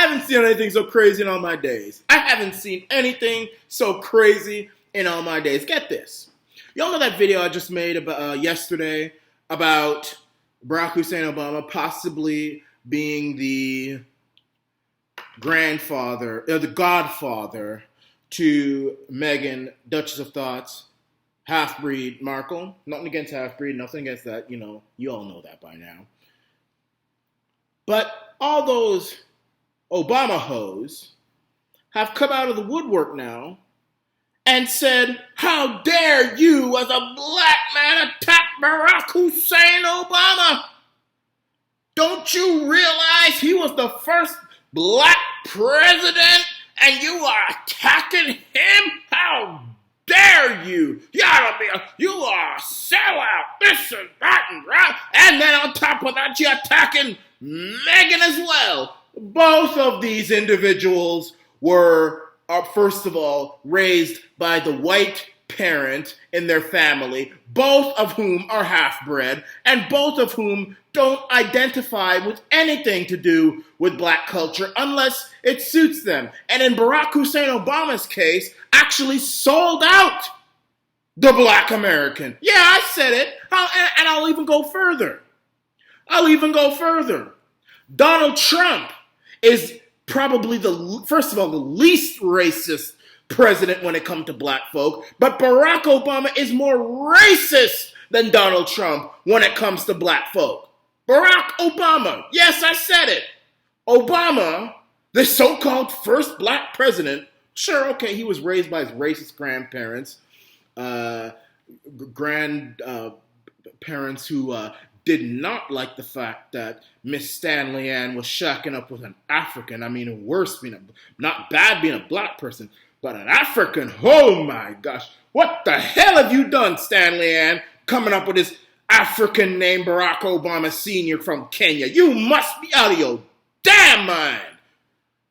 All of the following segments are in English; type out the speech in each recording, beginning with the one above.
haven't seen anything so crazy in all my days. I haven't seen anything so crazy in all my days. Get this. Y'all know that video I just made about yesterday about Barack Hussein Obama possibly being the grandfather, the godfather to Meghan, Duchess of Thoughts, half-breed Markle. Nothing against half-breed, nothing against that. You all know that by now. But all those Obama hoes have come out of the woodwork now and said, how dare you as a black man attack Barack Hussein Obama? Don't you realize he was the first black president and you are attacking him? How dare you? You are a sellout, this and that and that. And then on top of that, you're attacking Meghan as well. Both of these individuals were, first of all, raised by the white parent in their family, both of whom are half-bred, and both of whom don't identify with anything to do with black culture unless it suits them. And in Barack Hussein Obama's case, actually sold out the black American. Yeah, I said it. And I'll even go further. Donald Trump is probably first of all, the least racist president when it comes to black folk, but Barack Obama is more racist than Donald Trump when it comes to black folk. Barack Obama, yes, I said it. Obama, the so-called first black president, sure, okay, he was raised by his racist grandparents, parents who did not like the fact that Miss Stanley Ann was shacking up with an African. I mean, worse, not bad being a black person, but an African. Oh my gosh. What the hell have you done, Stanley Ann, coming up with this African name, Barack Obama Sr. from Kenya? You must be out of your damn mind.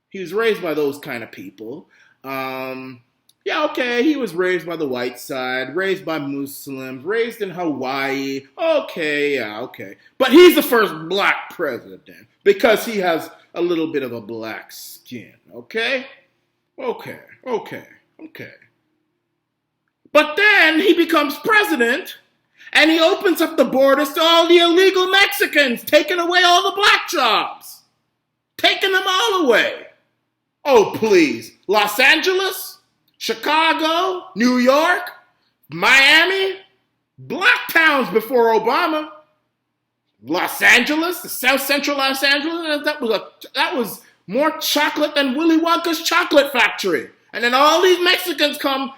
He was raised by those kind of people. Yeah, okay, he was raised by the white side, raised by Muslims, raised in Hawaii. Okay, yeah, okay. But he's the first black president because he has a little bit of a black skin, okay? Okay. But then he becomes president and he opens up the borders to all the illegal Mexicans, taking away all the black jobs. Taking them all away. Oh, please. Los Angeles? Chicago, New York, Miami, black towns before Obama. Los Angeles, the South Central Los Angeles, that was more chocolate than Willy Wonka's chocolate factory. And then all these Mexicans come,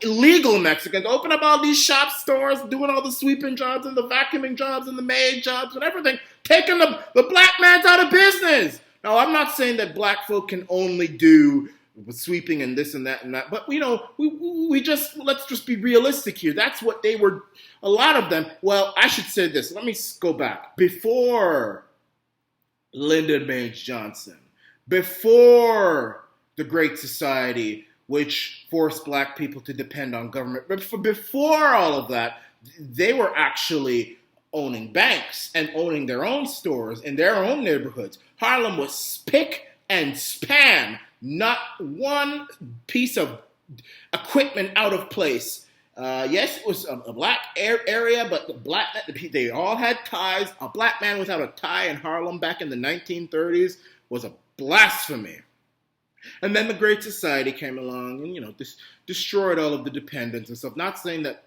illegal Mexicans, open up all these shop stores, doing all the sweeping jobs and the vacuuming jobs and the maid jobs and everything, taking the black man's out of business. Now, I'm not saying that black folk can only do sweeping and this and that, but let's just be realistic here. That's what they were. A lot of them. Well, I should say this. Let me go back. Before Lyndon Baines Johnson, before the Great Society, which forced black people to depend on government, but before all of that, they were actually owning banks and owning their own stores in their own neighborhoods. Harlem was spick and span. Not one piece of equipment out of place. Yes, it was a black area, but they all had ties. A black man without a tie in Harlem back in the 1930s was a blasphemy. And then the Great Society came along and, destroyed all of the dependents and stuff. Not saying that,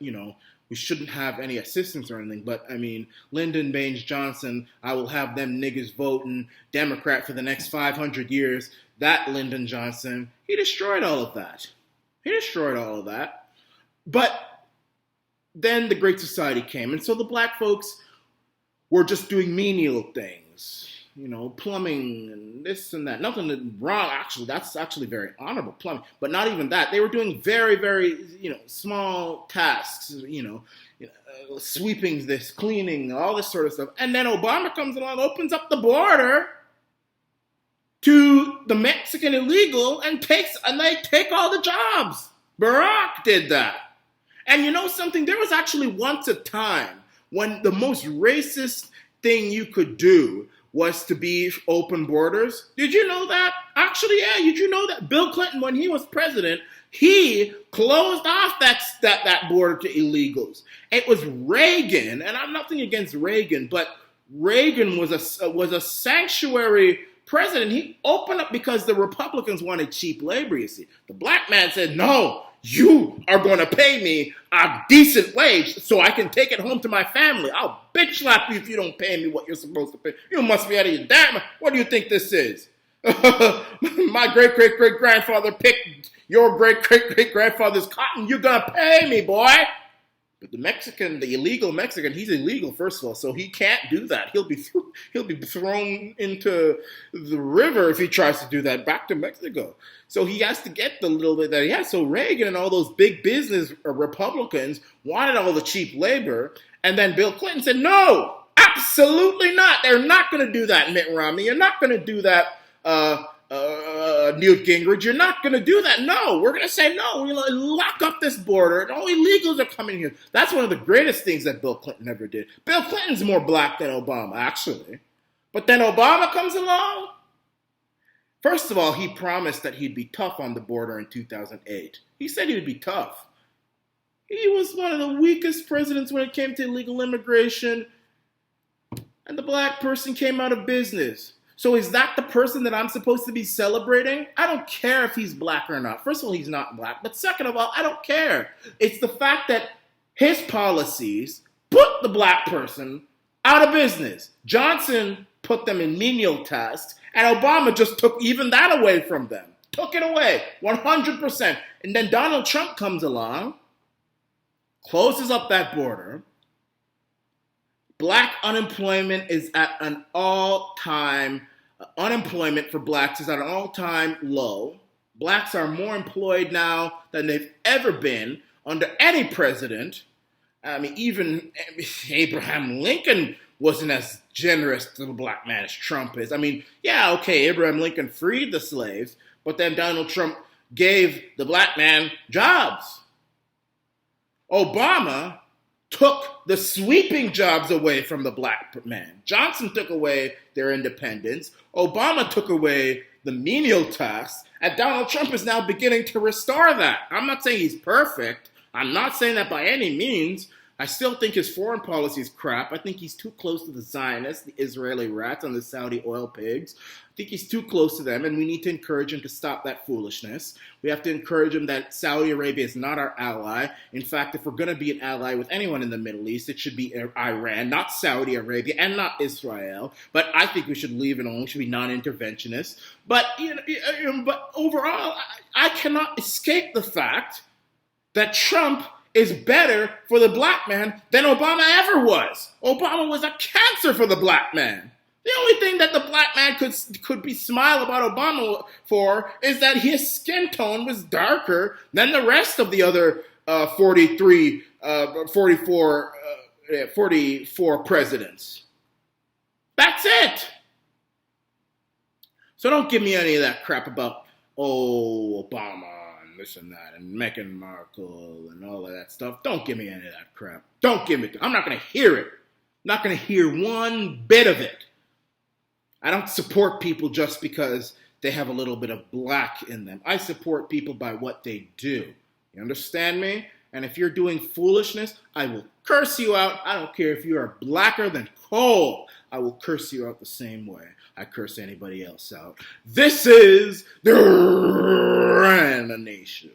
we shouldn't have any assistance or anything, but I mean, Lyndon Baines Johnson, I will have them niggas voting Democrat for the next 500 years. That Lyndon Johnson, he destroyed all of that. But then the Great Society came, and so the black folks were just doing menial things, plumbing and this and that. Nothing wrong, actually. That's actually very honorable, plumbing. But not even that. They were doing very, very, small tasks, sweeping this, cleaning, all this sort of stuff. And then Obama comes along, opens up the border to the Mexican illegal and they take all the jobs. Barack did that. And you know something? There was actually once a time when the most racist thing you could do was to be open borders. Did you know that? Actually, yeah, did you know that Bill Clinton, when he was president, he closed off that border to illegals. It was Reagan, and I'm nothing against Reagan, but Reagan was a sanctuary president. He opened up because the Republicans wanted cheap labor, you see. The black man said, no, you are going to pay me a decent wage so I can take it home to my family. I'll bitch slap you if you don't pay me what you're supposed to pay. You must be out of your damn. What do you think this is? My great-great-great-grandfather picked your great-great-great-grandfather's cotton. You're going to pay me, boy. But the illegal Mexican, he's illegal, first of all, so he can't do that. He'll be thrown into the river if he tries to do that, back to Mexico. So he has to get the little bit that he has. So Reagan and all those big business Republicans wanted all the cheap labor, and then Bill Clinton said, no, absolutely not. They're not going to do that, Mitt Romney. You're not going to do that, Newt Gingrich. You're not going to do that. No, we're going to say no. We're going to lock up this border, and all illegals are coming here. That's one of the greatest things that Bill Clinton ever did. Bill Clinton's more black than Obama, actually. But then Obama comes along. First of all, he promised that he'd be tough on the border in 2008. He said he would be tough. He was one of the weakest presidents when it came to illegal immigration, and the black person came out of business. So is that the person that I'm supposed to be celebrating? I don't care if he's black or not. First of all, he's not black. But second of all, I don't care. It's the fact that his policies put the black person out of business. Johnson put them in menial tasks, and Obama just took even that away from them. Took it away, 100%. And then Donald Trump comes along, closes up that border. Black unemployment is at an all-time, unemployment for blacks is at an all-time low. Blacks are more employed now than they've ever been under any president. I mean, even Abraham Lincoln wasn't as generous to the black man as Trump is. I mean, yeah, okay, Abraham Lincoln freed the slaves, but then Donald Trump gave the black man jobs. Obama took the sweeping jobs away from the black man. Johnson took away their independence. Obama took away the menial tasks. And Donald Trump is now beginning to restore that. I'm not saying he's perfect. I'm not saying that by any means. I still think his foreign policy is crap. I think he's too close to the Zionists, the Israeli rats, and the Saudi oil pigs. I think he's too close to them, and we need to encourage him to stop that foolishness. We have to encourage him that Saudi Arabia is not our ally. In fact, if we're going to be an ally with anyone in the Middle East, it should be Iran, not Saudi Arabia, and not Israel. But I think we should leave it alone. We should be non-interventionist. But but overall, I cannot escape the fact that Trump is better for the black man than Obama ever was. Obama was a cancer for the black man. The only thing that the black man could be smile about Obama for is that his skin tone was darker than the rest of the other 44 presidents. That's it. So don't give me any of that crap about, Obama and this and that and Meghan Markle and all of that stuff. Don't give me any of that crap. Don't give it. I'm not going to hear it. I'm not going to hear one bit of it. I don't support people just because they have a little bit of black in them. I support people by what they do. You understand me? And if you're doing foolishness, I will curse you out. I don't care if you are blacker than coal. I will curse you out the same way I curse anybody else out. This is the Arana Nation.